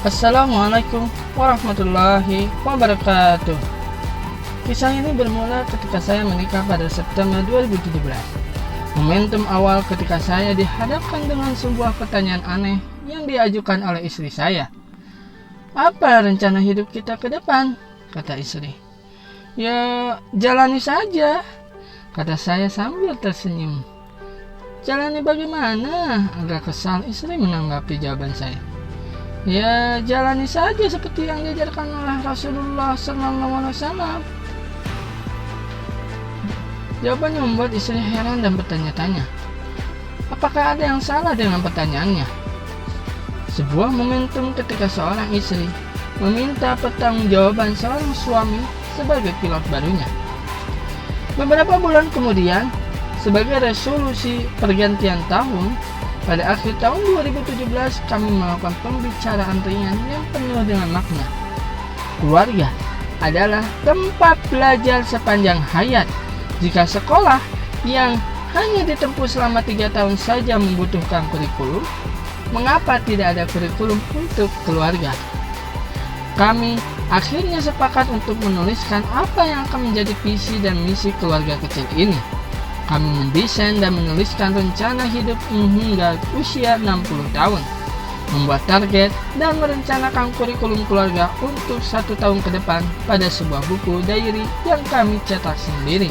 Assalamualaikum warahmatullahi wabarakatuh. Kisah ini bermula ketika saya menikah pada September 2017. Momentum awal ketika saya dihadapkan dengan sebuah pertanyaan aneh yang diajukan oleh istri saya. "Apa rencana hidup kita ke depan?" kata istri. "Ya, jalani saja," kata saya sambil tersenyum. "Jalani bagaimana?" agak kesal istri menanggapi jawaban saya. "Ya, jalani saja seperti yang diajarkan oleh Rasulullah SAW." Jawabannya membuat istri heran dan bertanya-tanya, apakah ada yang salah dengan pertanyaannya? Sebuah momentum ketika seorang istri meminta pertanggungjawaban seorang suami sebagai pilot barunya. Beberapa bulan kemudian, sebagai resolusi pergantian tahun, pada akhir tahun 2017 kami melakukan pembicaraan ringan yang penuh dengan makna. Keluarga adalah tempat belajar sepanjang hayat. Jika sekolah yang hanya ditempuh selama 3 tahun saja membutuhkan kurikulum, mengapa tidak ada kurikulum untuk keluarga? Kami akhirnya sepakat untuk menuliskan apa yang akan menjadi visi dan misi keluarga kecil ini. Kami mendesain dan menuliskan rencana hidup hingga usia 60 tahun, membuat target dan merencanakan kurikulum keluarga untuk 1 tahun ke depan pada sebuah buku diary yang kami cetak sendiri.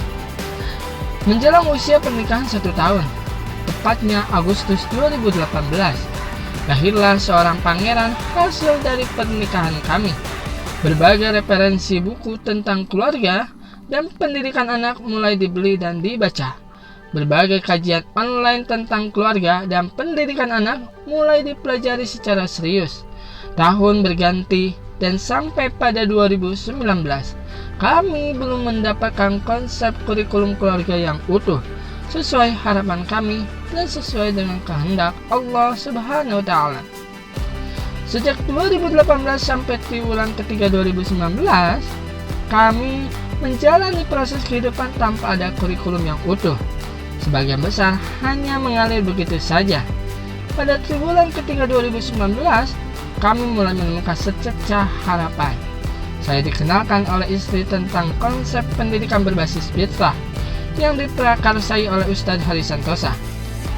Menjelang usia pernikahan 1 tahun, tepatnya Agustus 2018, lahirlah seorang pangeran hasil dari pernikahan kami. Berbagai referensi buku tentang keluarga dan pendidikan anak mulai dibeli dan dibaca. Berbagai kajian online tentang keluarga dan pendidikan anak mulai dipelajari secara serius. Tahun berganti dan sampai pada 2019, kami belum mendapatkan konsep kurikulum keluarga yang utuh, sesuai harapan kami dan sesuai dengan kehendak Allah Subhanahu wa Ta'ala. Sejak 2018 sampai triwulan ketiga 2019, kami menjalani proses kehidupan tanpa ada kurikulum yang utuh. Sebagian besar hanya mengalir begitu saja. Pada triwulan ketiga 2019, kami mulai menemukan secercah harapan. Saya dikenalkan oleh istri tentang konsep pendidikan berbasis fitrah yang diprakarsai oleh Ustadz Hari Santosa.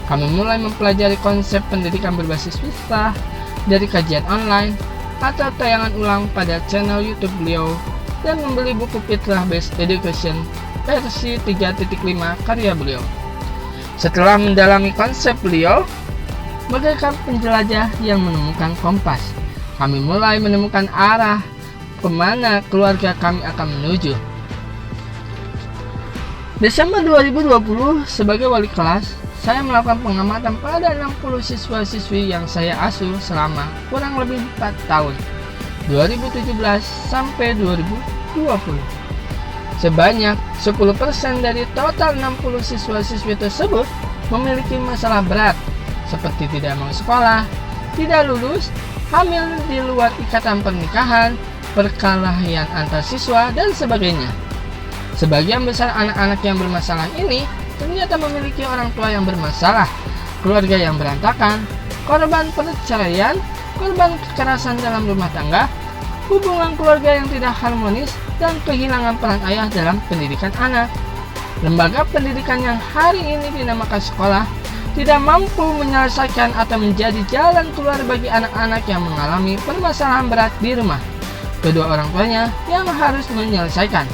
Kami mulai mempelajari konsep pendidikan berbasis fitrah dari kajian online atau tayangan ulang pada channel YouTube beliau dan membeli buku Fitrah Based Education versi 3.5 karya beliau. Setelah mendalami konsep beliau, bagaikan penjelajah yang menemukan kompas, kami mulai menemukan arah kemana keluarga kami akan menuju. Desember 2020, sebagai wali kelas, saya melakukan pengamatan pada 60 siswa-siswi yang saya asuh selama kurang lebih 4 tahun, 2017 sampai 2020. Sebanyak 10% dari total 60 siswa-siswi tersebut memiliki masalah berat, seperti tidak mau sekolah, tidak lulus, hamil di luar ikatan pernikahan, perkelahian antar siswa, dan sebagainya. Sebagian besar anak-anak yang bermasalah ini ternyata memiliki orang tua yang bermasalah, keluarga yang berantakan, korban perceraian, korban kekerasan dalam rumah tangga, hubungan keluarga yang tidak harmonis, dan kehilangan peran ayah dalam pendidikan anak. Lembaga pendidikan yang hari ini dinamakan sekolah tidak mampu menyelesaikan atau menjadi jalan keluar bagi anak-anak yang mengalami permasalahan berat di rumah. Kedua orang tuanya yang harus menyelesaikan.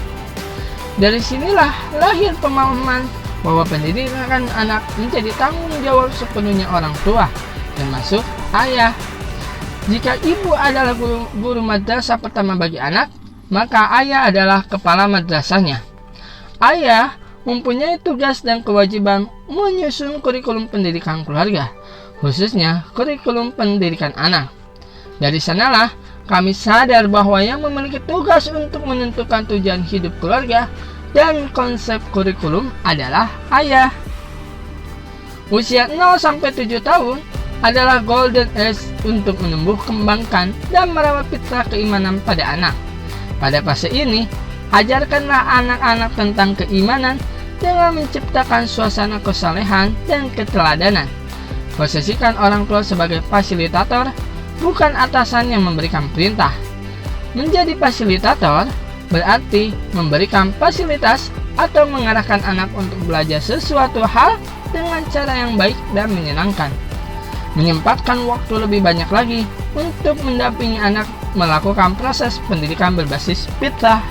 Dari sinilah lahir pemahaman bahwa pendidikan anak menjadi tanggung jawab sepenuhnya orang tua, termasuk ayah. Jika ibu adalah guru madrasah pertama bagi anak, maka ayah adalah kepala madrasahnya. Ayah mempunyai tugas dan kewajiban menyusun kurikulum pendidikan keluarga, khususnya kurikulum pendidikan anak. Dari sanalah kami sadar bahwa yang memiliki tugas untuk menentukan tujuan hidup keluarga dan konsep kurikulum adalah ayah. Usia 0-7 tahun adalah golden age untuk menumbuh kembangkan dan merawat fitrah keimanan pada anak. Pada fase ini, ajarkanlah anak-anak tentang keimanan dengan menciptakan suasana kesalehan dan keteladanan. Posisikan orang tua sebagai fasilitator, bukan atasan yang memberikan perintah. Menjadi fasilitator berarti memberikan fasilitas atau mengarahkan anak untuk belajar sesuatu hal dengan cara yang baik dan menyenangkan. Menyempatkan waktu lebih banyak lagi untuk mendampingi anak melakukan proses pendidikan berbasis fitrah.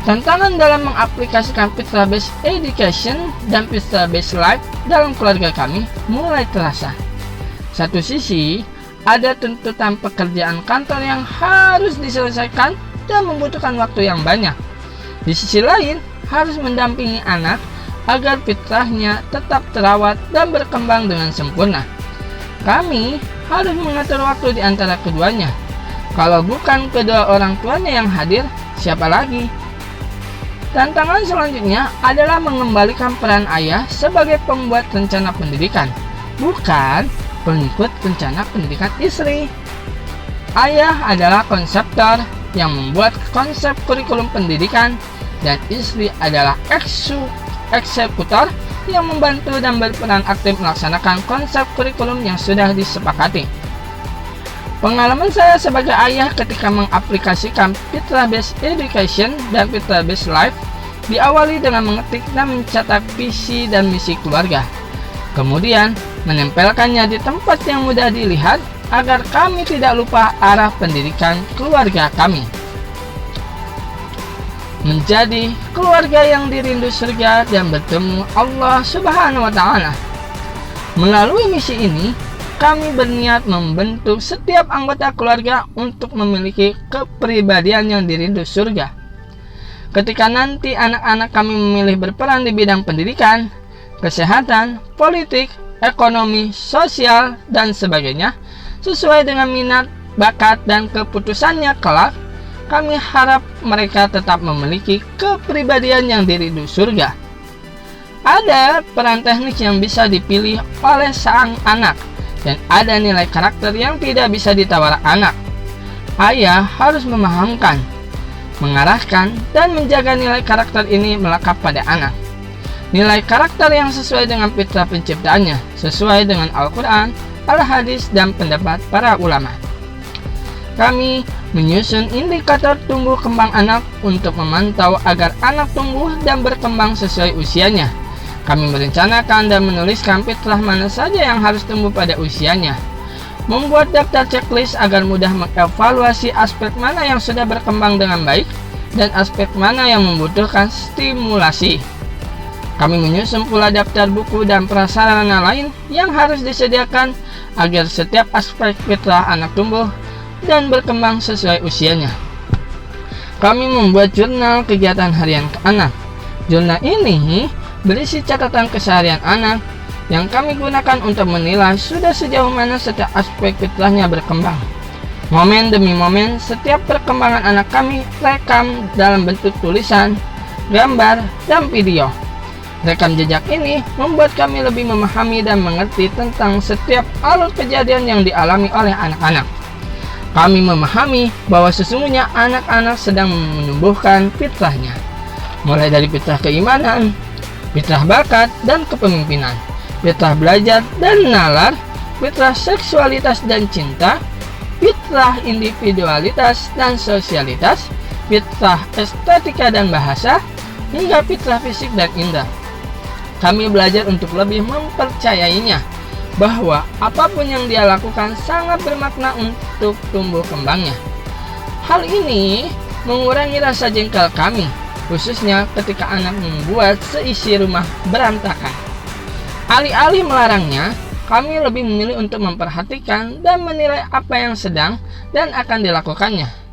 Tantangan dalam mengaplikasikan fitrah-based education dan fitrah-based life dalam keluarga kami mulai terasa. Satu sisi, ada tuntutan pekerjaan kantor yang harus diselesaikan dan membutuhkan waktu yang banyak. Di sisi lain, harus mendampingi anak agar fitrahnya tetap terawat dan berkembang dengan sempurna. Kami harus mengatur waktu di antara keduanya. Kalau bukan kedua orang tuanya yang hadir, siapa lagi? Tantangan selanjutnya adalah mengembalikan peran ayah sebagai pembuat rencana pendidikan, bukan pengikut rencana pendidikan istri. Ayah adalah konseptor yang membuat konsep kurikulum pendidikan, dan istri adalah eksekutor yang membantu dan berperan aktif melaksanakan konsep kurikulum yang sudah disepakati. Pengalaman saya sebagai ayah ketika mengaplikasikan fitrah-based education dan fitrah-based life diawali dengan mengetik dan mencatat visi dan misi keluarga. Kemudian menempelkannya di tempat yang mudah dilihat agar kami tidak lupa arah pendidikan keluarga kami. Menjadi keluarga yang dirindu surga dan bertemu Allah Subhanahu wa Ta'ala. Melalui misi ini, kami berniat membentuk setiap anggota keluarga untuk memiliki kepribadian yang dirindu surga. Ketika nanti anak-anak kami memilih berperan di bidang pendidikan, kesehatan, politik, ekonomi, sosial, dan sebagainya, sesuai dengan minat, bakat, dan keputusannya kelak, kami harap mereka tetap memiliki kepribadian yang dirindu surga. Ada peran teknik yang bisa dipilih oleh sang anak, dan ada nilai karakter yang tidak bisa ditawar anak. Ayah harus memahamkan, mengarahkan, dan menjaga nilai karakter ini melekat pada anak. Nilai karakter yang sesuai dengan fitrah penciptaannya, sesuai dengan Al-Quran, Al-Hadis, dan pendapat para ulama. Kami menyusun indikator tumbuh kembang anak untuk memantau agar anak tumbuh dan berkembang sesuai usianya. Kami merencanakan dan menuliskan fitrah mana saja yang harus tumbuh pada usianya. Membuat daftar checklist agar mudah mengevaluasi aspek mana yang sudah berkembang dengan baik dan aspek mana yang membutuhkan stimulasi. Kami menyusun pula daftar buku dan prasarana lain yang harus disediakan agar setiap aspek fitrah anak tumbuh dan berkembang sesuai usianya. Kami membuat jurnal kegiatan harian anak. Jurnal ini berisi catatan keseharian anak yang kami gunakan untuk menilai sudah sejauh mana setiap aspek fitrahnya berkembang. Momen demi momen setiap perkembangan anak kami rekam dalam bentuk tulisan, gambar, dan video. Rekam jejak ini membuat kami lebih memahami dan mengerti tentang setiap alur kejadian yang dialami oleh anak-anak. Kami memahami bahwa sesungguhnya anak-anak sedang menumbuhkan fitrahnya, mulai dari fitrah keimanan, fitrah bakat dan kepemimpinan, fitrah belajar dan nalar, fitrah seksualitas dan cinta, fitrah individualitas dan sosialitas, fitrah estetika dan bahasa, hingga fitrah fisik dan indera. Kami belajar untuk lebih mempercayainya bahwa apapun yang dia lakukan sangat bermakna untuk tumbuh kembangnya. Hal ini mengurangi rasa jengkel kami, khususnya ketika anak membuat seisi rumah berantakan. Alih-alih melarangnya, kami lebih memilih untuk memperhatikan dan menilai apa yang sedang dan akan dilakukannya.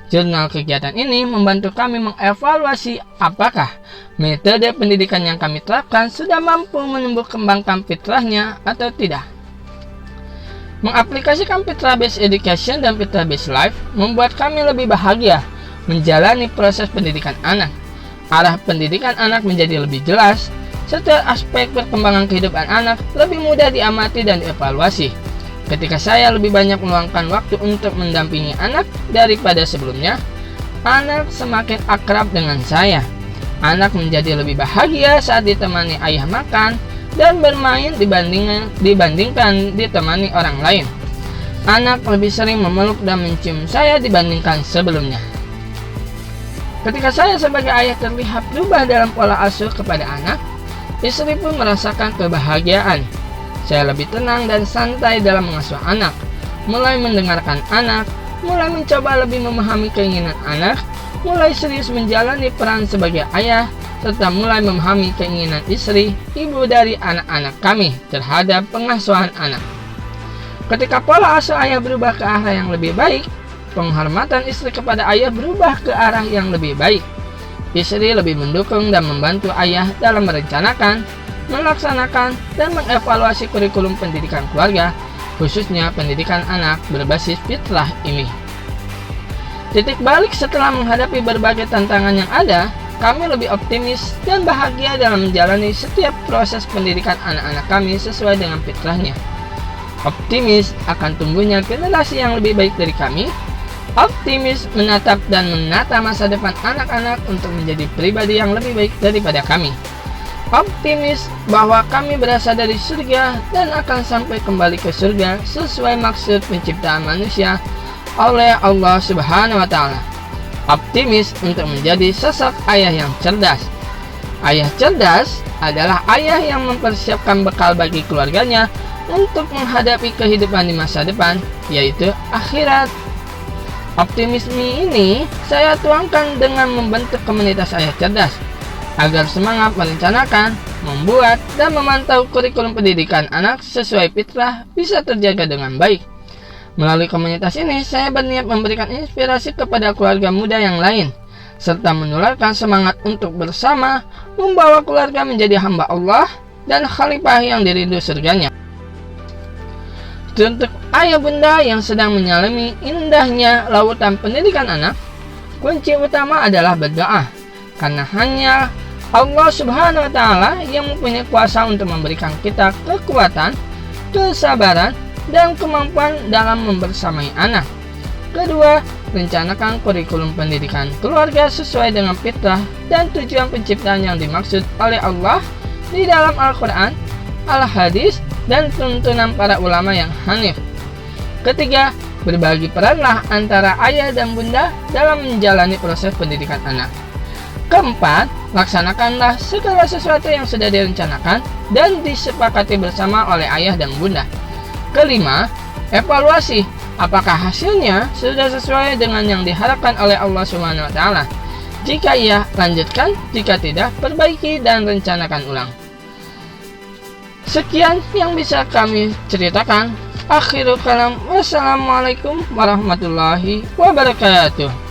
Jurnal kegiatan ini membantu kami mengevaluasi apakah metode pendidikan yang kami terapkan sudah mampu menumbuh kembangkan fitrahnya atau tidak. Mengaplikasikan fitrah-based education dan fitrah-based life membuat kami lebih bahagia menjalani proses pendidikan anak. Arah pendidikan anak menjadi lebih jelas, setiap aspek perkembangan kehidupan anak lebih mudah diamati dan dievaluasi. Ketika saya lebih banyak meluangkan waktu untuk mendampingi anak daripada sebelumnya, anak semakin akrab dengan saya. Anak menjadi lebih bahagia saat ditemani ayah makan dan bermain dibandingkan ditemani orang lain. Anak lebih sering memeluk dan mencium saya dibandingkan sebelumnya. Ketika saya sebagai ayah terlihat berubah dalam pola asuh kepada anak, istri pun merasakan kebahagiaan. Saya lebih tenang dan santai dalam mengasuh anak, mulai mendengarkan anak, mulai mencoba lebih memahami keinginan anak, mulai serius menjalani peran sebagai ayah, serta mulai memahami keinginan istri, ibu dari anak-anak kami terhadap pengasuhan anak. Ketika pola asuh ayah berubah ke arah yang lebih baik, penghormatan istri kepada ayah berubah ke arah yang lebih baik. Istri lebih mendukung dan membantu ayah dalam merencanakan, melaksanakan, dan mengevaluasi kurikulum pendidikan keluarga, khususnya pendidikan anak berbasis fitrah ini. Titik balik setelah menghadapi berbagai tantangan yang ada, kami lebih optimis dan bahagia dalam menjalani setiap proses pendidikan anak-anak kami sesuai dengan fitrahnya. Optimis akan tumbuhnya generasi yang lebih baik dari kami, optimis menatap dan menata masa depan anak-anak untuk menjadi pribadi yang lebih baik daripada kami. Optimis bahwa kami berasal dari surga dan akan sampai kembali ke surga sesuai maksud penciptaan manusia oleh Allah Subhanahu wa Ta'ala. Optimis untuk menjadi sosok ayah yang cerdas. Ayah cerdas adalah ayah yang mempersiapkan bekal bagi keluarganya untuk menghadapi kehidupan di masa depan, yaitu akhirat. Optimisme ini saya tuangkan dengan membentuk komunitas ayah cerdas agar semangat merencanakan, membuat, dan memantau kurikulum pendidikan anak sesuai fitrah bisa terjaga dengan baik. Melalui komunitas ini, saya berniat memberikan inspirasi kepada keluarga muda yang lain, serta menularkan semangat untuk bersama membawa keluarga menjadi hamba Allah dan khalifah yang dirindu surganya. Untuk ayah bunda yang sedang menyelami indahnya lautan pendidikan anak, kunci utama adalah berdoa, karena hanya Allah Subhanahu wa Ta'ala yang mempunyai kuasa untuk memberikan kita kekuatan, kesabaran, dan kemampuan dalam membersamai anak. Kedua, rencanakan kurikulum pendidikan keluarga sesuai dengan fitrah dan tujuan penciptaan yang dimaksud oleh Allah di dalam Al-Quran, Al-Hadis, dan tuntunan para ulama yang hanif. Ketiga, berbagi peranlah antara ayah dan bunda dalam menjalani proses pendidikan anak. Keempat, laksanakanlah segala sesuatu yang sudah direncanakan dan disepakati bersama oleh ayah dan bunda. Kelima, evaluasi apakah hasilnya sudah sesuai dengan yang diharapkan oleh Allah Subhanahu wa Ta'ala. Jika iya, lanjutkan, jika tidak, perbaiki dan rencanakan ulang. Sekian yang bisa kami ceritakan. Akhirul kalam, wassalamualaikum warahmatullahi wabarakatuh.